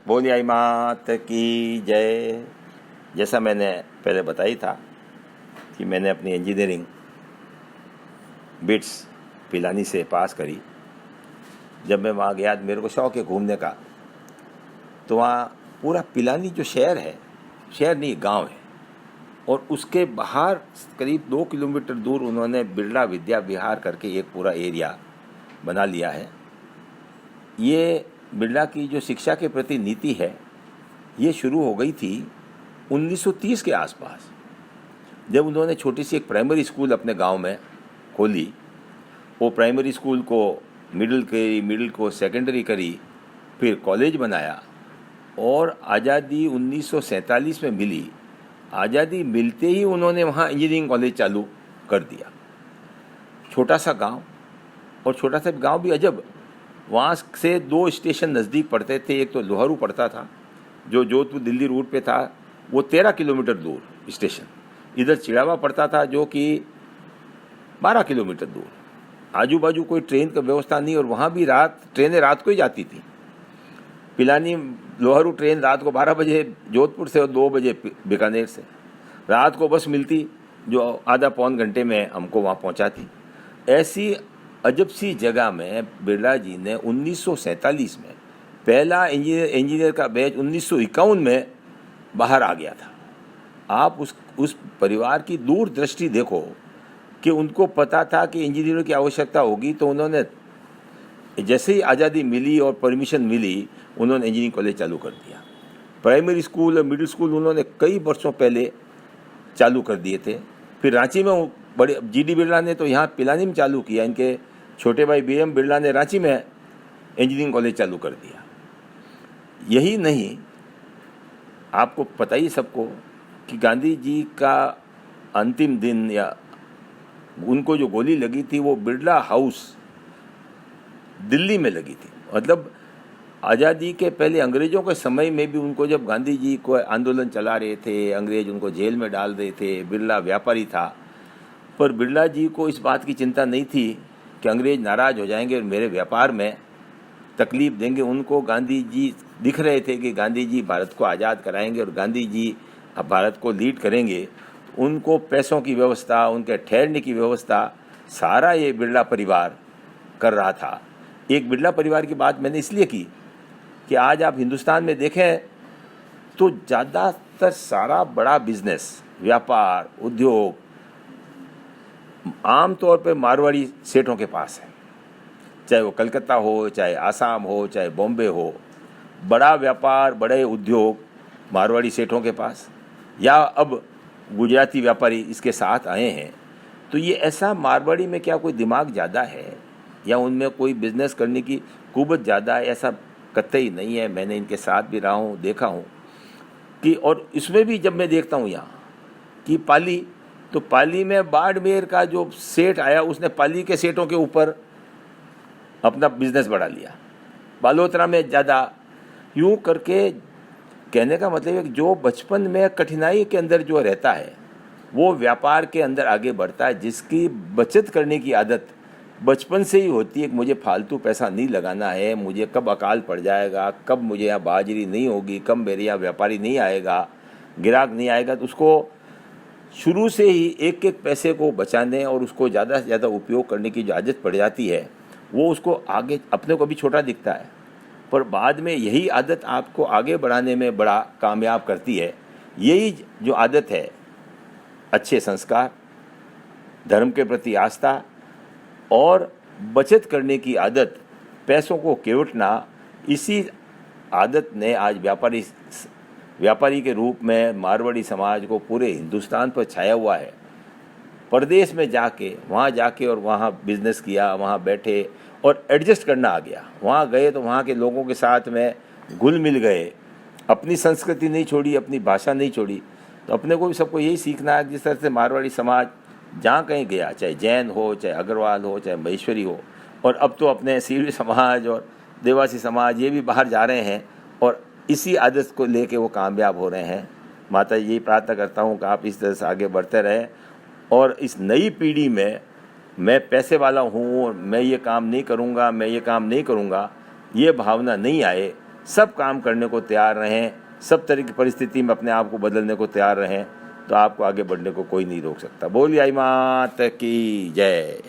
बोलिए आई मात की जय। जैसा मैंने पहले बताई था कि मैंने अपनी इंजीनियरिंग बिट्स पिलानी से पास करी। जब मैं वहाँ गया मेरे को शौक है घूमने का, तो वहाँ पूरा पिलानी जो शहर है, शहर नहीं गांव है, और उसके बाहर करीब 2 किलोमीटर दूर उन्होंने बिरला विद्या विहार करके एक पूरा एरिया बना लिया है। ये बिरला की जो शिक्षा के प्रति नीति है, ये शुरू हो गई थी 1930 के आसपास, जब उन्होंने छोटी सी एक प्राइमरी स्कूल अपने गांव में खोली। वो प्राइमरी स्कूल को मिडिल को सेकेंडरी करी, फिर कॉलेज बनाया, और आज़ादी 1947 में मिली। आज़ादी मिलते ही उन्होंने वहाँ इंजीनियरिंग कॉलेज चालू कर दिया। छोटा सा गांव, और छोटा सा गांव भी अजब, वहाँ से 2 स्टेशन नज़दीक पड़ते थे। एक तो लोहारू पड़ता था जो जोधपुर दिल्ली रूट पे था, वो 13 किलोमीटर दूर स्टेशन। इधर चिड़ावा पड़ता था जो कि 12 किलोमीटर दूर। आजू बाजू कोई ट्रेन की व्यवस्था नहीं, और वहाँ भी ट्रेनें रात को ही जाती थी। पिलानी लोहारू ट्रेन रात को 12 बजे जोधपुर से और 2 बजे बीकानेर से रात को बस मिलती, जो आधा पौन घंटे में हमको वहाँ पहुँचाती। ऐसी अजब सी जगह में बिरला जी ने 1947 में पहला इंजीनियर का बैच 1951 में बाहर आ गया था। आप उस परिवार की दूरदृष्टि देखो कि उनको पता था कि इंजीनियरों की आवश्यकता होगी, तो उन्होंने जैसे ही आज़ादी मिली और परमिशन मिली, उन्होंने इंजीनियरिंग कॉलेज चालू कर दिया। प्राइमरी स्कूल और मिडिल स्कूल उन्होंने कई वर्षों पहले चालू कर दिए थे। फिर रांची में बड़े जीडी बिरला ने तो यहाँ पिलानी में चालू किया। इनके छोटे भाई बीएम बिरला ने रांची में इंजीनियरिंग कॉलेज चालू कर दिया। यही नहीं, आपको पता ही सबको कि गांधी जी का अंतिम दिन, या उनको जो गोली लगी थी, वो बिरला हाउस दिल्ली में लगी थी। मतलब आज़ादी के पहले अंग्रेज़ों के समय में भी उनको, जब गांधी जी को आंदोलन चला रहे थे, अंग्रेज उनको जेल में डाल रहे थे। बिरला व्यापारी था, पर बिरला जी को इस बात की चिंता नहीं थी कि अंग्रेज नाराज़ हो जाएंगे और मेरे व्यापार में तकलीफ देंगे। उनको गांधी जी दिख रहे थे कि गांधी जी भारत को आज़ाद कराएंगे और गांधी जी अब भारत को लीड करेंगे। उनको पैसों की व्यवस्था, उनके ठहरने की व्यवस्था, सारा ये बिरला परिवार कर रहा था। एक बिरला परिवार की बात मैंने इसलिए की कि आज आप हिंदुस्तान में देखें तो ज़्यादातर सारा बड़ा बिजनेस, व्यापार, उद्योग आमतौर पर मारवाड़ी सेठों के पास है। चाहे वो कलकत्ता हो, चाहे आसाम हो, चाहे बॉम्बे हो, बड़ा व्यापार, बड़े उद्योग मारवाड़ी सेठों के पास, या अब गुजराती व्यापारी इसके साथ आए हैं। तो ये ऐसा, मारवाड़ी में क्या कोई दिमाग ज़्यादा है या उनमें कोई बिजनेस करने की कुवत ज़्यादा है? ऐसा कतई नहीं है। मैंने इनके साथ भी रहा हूँ, देखा हूँ कि, और इसमें भी जब मैं देखता हूँ यहाँ कि पाली, तो पाली में बाड़मेर का जो सेठ आया, उसने पाली के सेठों के ऊपर अपना बिजनेस बढ़ा लिया। बालोतरा में ज़्यादा, यूँ करके कहने का मतलब है कि जो बचपन में कठिनाई के अंदर जो रहता है, वो व्यापार के अंदर आगे बढ़ता है। जिसकी बचत करने की आदत बचपन से ही होती है कि मुझे फालतू पैसा नहीं लगाना है, मुझे कब अकाल पड़ जाएगा, कब मुझे यहाँ बाजरी नहीं होगी, कब मेरे यहाँ व्यापारी नहीं आएगा, ग्राहक नहीं आएगा, तो उसको शुरू से ही एक एक पैसे को बचाने और उसको ज़्यादा से ज़्यादा उपयोग करने की जो आदत पड़ जाती है, वो उसको आगे, अपने को भी छोटा दिखता है, पर बाद में यही आदत आपको आगे बढ़ाने में बड़ा कामयाब करती है। यही जो आदत है, अच्छे संस्कार, धर्म के प्रति आस्था और बचत करने की आदत, पैसों को केवटना, इसी आदत ने आज व्यापारी के रूप में मारवाड़ी समाज को पूरे हिंदुस्तान पर छाया हुआ है। परदेश में वहाँ जाके और वहाँ बिजनेस किया, वहाँ बैठे और एडजस्ट करना आ गया। वहाँ गए तो वहाँ के लोगों के साथ में घुल मिल गए, अपनी संस्कृति नहीं छोड़ी, अपनी भाषा नहीं छोड़ी। तो अपने को भी सबको यही सीखना है, जिस तरह से मारवाड़ी समाज जहाँ कहीं गया, चाहे जैन हो, चाहे अग्रवाल हो, चाहे महेश्वरी हो, और अब तो अपने सीढ़ी समाज और देवासी समाज ये भी बाहर जा रहे हैं, और इसी आदत को लेके वो कामयाब हो रहे हैं। माता यही प्रार्थना करता हूँ कि आप इस तरह से आगे बढ़ते रहें, और इस नई पीढ़ी में मैं पैसे वाला हूँ, मैं ये काम नहीं करूँगा, मैं ये काम नहीं करूँगा, ये भावना नहीं आए। सब काम करने को तैयार रहें, सब तरह की परिस्थिति में अपने आप को बदलने को तैयार रहें, तो आपको आगे बढ़ने को कोई नहीं रोक सकता। बोलिए आई मात की जय।